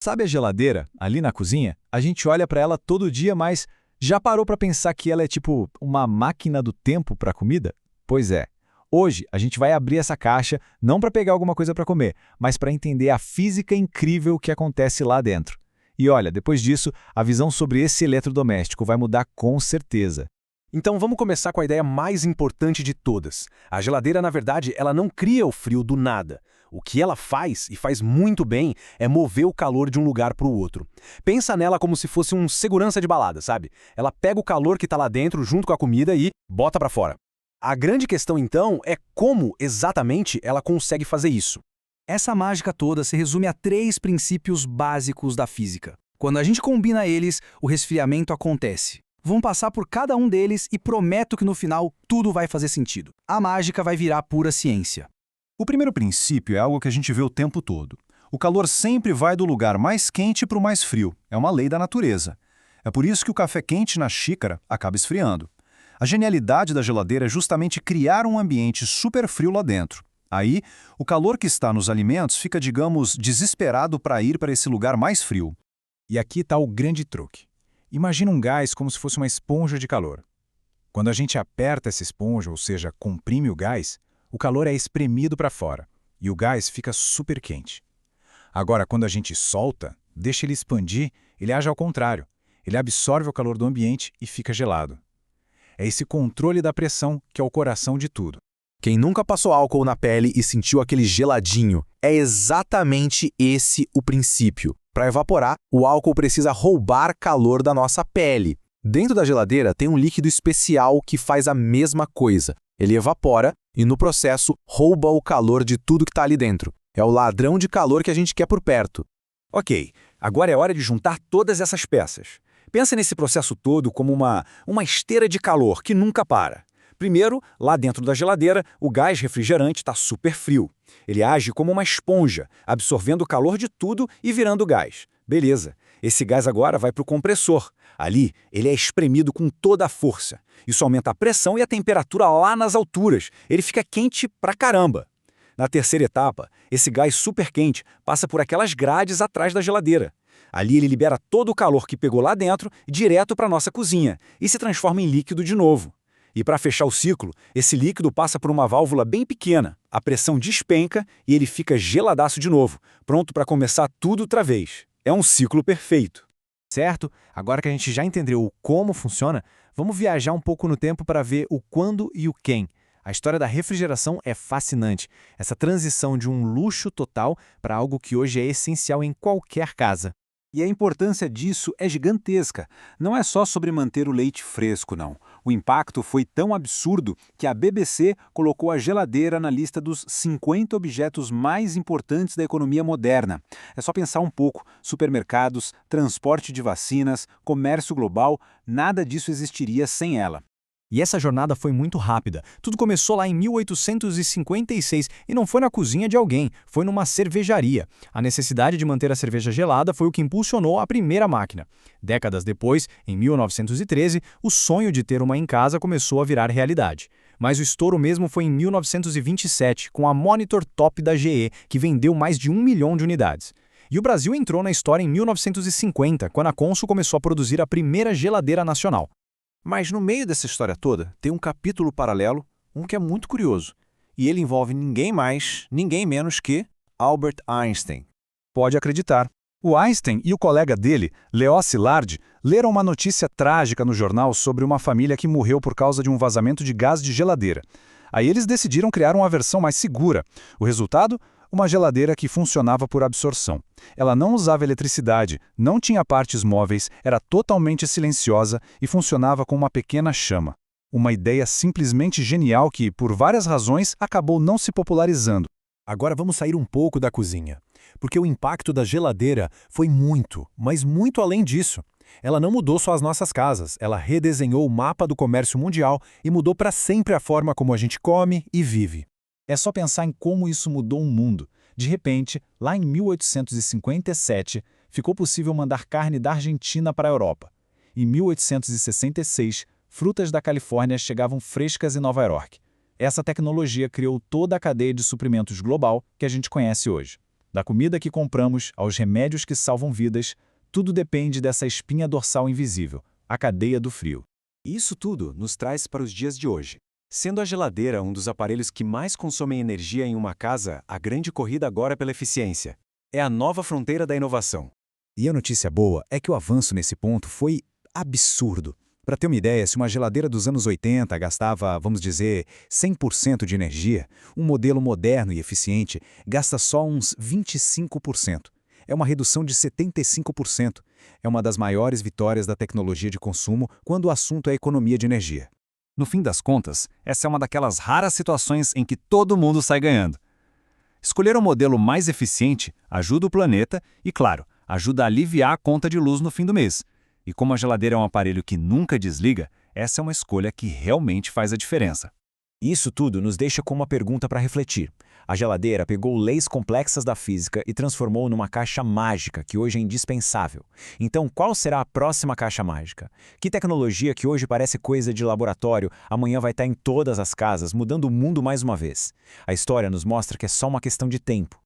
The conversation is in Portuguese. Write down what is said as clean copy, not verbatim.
Sabe a geladeira, ali na cozinha? A gente olha para ela todo dia, mas já parou para pensar que ela é tipo uma máquina do tempo para comida? Pois é. Hoje a gente vai abrir essa caixa não para pegar alguma coisa para comer, mas para entender a física incrível que acontece lá dentro. E olha, depois disso, a visão sobre esse eletrodoméstico vai mudar com certeza. Então vamos começar com a ideia mais importante de todas. A geladeira, na verdade, ela não cria o frio do nada. O que ela faz, e faz muito bem, é mover o calor de um lugar para o outro. Pensa nela como se fosse um segurança de balada, sabe? Ela pega o calor que está lá dentro junto com a comida e bota para fora. A grande questão, então, é como exatamente ela consegue fazer isso. Essa mágica toda se resume a 3 princípios básicos da física. Quando a gente combina eles, o resfriamento acontece. Vamos passar por cada um deles e prometo que no final tudo vai fazer sentido. A mágica vai virar pura ciência. O primeiro princípio é algo que a gente vê o tempo todo. O calor sempre vai do lugar mais quente para o mais frio. É uma lei da natureza. É por isso que o café quente na xícara acaba esfriando. A genialidade da geladeira é justamente criar um ambiente super frio lá dentro. Aí, o calor que está nos alimentos fica, digamos, desesperado para ir para esse lugar mais frio. E aqui está o grande truque. Imagina um gás como se fosse uma esponja de calor. Quando a gente aperta essa esponja, ou seja, comprime o gás, o calor é espremido para fora e o gás fica super quente. Agora, quando a gente solta, deixa ele expandir, ele age ao contrário. Ele absorve o calor do ambiente e fica gelado. É esse controle da pressão que é o coração de tudo. Quem nunca passou álcool na pele e sentiu aquele geladinho, é exatamente esse o princípio. Para evaporar, o álcool precisa roubar calor da nossa pele. Dentro da geladeira tem um líquido especial que faz a mesma coisa. Ele evapora e, no processo, rouba o calor de tudo que está ali dentro. É o ladrão de calor que a gente quer por perto. Ok, agora é hora de juntar todas essas peças. Pensa nesse processo todo como uma esteira de calor que nunca para. Primeiro, lá dentro da geladeira, o gás refrigerante está super frio. Ele age como uma esponja, absorvendo o calor de tudo e virando gás. Beleza, esse gás agora vai para o compressor. Ali, ele é espremido com toda a força. Isso aumenta a pressão e a temperatura lá nas alturas. Ele fica quente pra caramba. Na terceira etapa, esse gás super quente passa por aquelas grades atrás da geladeira. Ali ele libera todo o calor que pegou lá dentro direto para a nossa cozinha e se transforma em líquido de novo. E para fechar o ciclo, esse líquido passa por uma válvula bem pequena. A pressão despenca e ele fica geladaço de novo, pronto para começar tudo outra vez. É um ciclo perfeito. Certo? Agora que a gente já entendeu o como funciona, vamos viajar um pouco no tempo para ver o quando e o quem. A história da refrigeração é fascinante. Essa transição de um luxo total para algo que hoje é essencial em qualquer casa. E a importância disso é gigantesca. Não é só sobre manter o leite fresco, não. O impacto foi tão absurdo que a BBC colocou a geladeira na lista dos 50 objetos mais importantes da economia moderna. É só pensar um pouco: supermercados, transporte de vacinas, comércio global, nada disso existiria sem ela. E essa jornada foi muito rápida. Tudo começou lá em 1856 e não foi na cozinha de alguém, foi numa cervejaria. A necessidade de manter a cerveja gelada foi o que impulsionou a primeira máquina. Décadas depois, em 1913, o sonho de ter uma em casa começou a virar realidade. Mas o estouro mesmo foi em 1927, com a Monitor Top da GE, que vendeu mais de 1 milhão de unidades. E o Brasil entrou na história em 1950, quando a Consul começou a produzir a primeira geladeira nacional. Mas no meio dessa história toda, tem um capítulo paralelo, um que é muito curioso. E ele envolve ninguém mais, ninguém menos que Albert Einstein. Pode acreditar. O Einstein e o colega dele, Leo Szilard, leram uma notícia trágica no jornal sobre uma família que morreu por causa de um vazamento de gás de geladeira. Aí eles decidiram criar uma versão mais segura. O resultado? Uma geladeira que funcionava por absorção. Ela não usava eletricidade, não tinha partes móveis, era totalmente silenciosa e funcionava com uma pequena chama. Uma ideia simplesmente genial que, por várias razões, acabou não se popularizando. Agora vamos sair um pouco da cozinha, porque o impacto da geladeira foi muito, mas muito além disso. Ela não mudou só as nossas casas, ela redesenhou o mapa do comércio mundial e mudou para sempre a forma como a gente come e vive. É só pensar em como isso mudou o mundo. De repente, lá em 1857, ficou possível mandar carne da Argentina para a Europa. Em 1866, frutas da Califórnia chegavam frescas em Nova York. Essa tecnologia criou toda a cadeia de suprimentos global que a gente conhece hoje. Da comida que compramos aos remédios que salvam vidas, tudo depende dessa espinha dorsal invisível, a cadeia do frio. E isso tudo nos traz para os dias de hoje. Sendo a geladeira um dos aparelhos que mais consomem energia em uma casa, a grande corrida agora é pela eficiência. É a nova fronteira da inovação. E a notícia boa é que o avanço nesse ponto foi absurdo. Para ter uma ideia, se uma geladeira dos anos 80 gastava, vamos dizer, 100% de energia, um modelo moderno e eficiente gasta só uns 25%. É uma redução de 75%. É uma das maiores vitórias da tecnologia de consumo quando o assunto é economia de energia. No fim das contas, essa é uma daquelas raras situações em que todo mundo sai ganhando. Escolher um modelo mais eficiente ajuda o planeta e, claro, ajuda a aliviar a conta de luz no fim do mês. E como a geladeira é um aparelho que nunca desliga, essa é uma escolha que realmente faz a diferença. Isso tudo nos deixa com uma pergunta para refletir. A geladeira pegou leis complexas da física e transformou numa caixa mágica que hoje é indispensável. Então, qual será a próxima caixa mágica? Que tecnologia que hoje parece coisa de laboratório, amanhã vai estar em todas as casas, mudando o mundo mais uma vez? A história nos mostra que é só uma questão de tempo.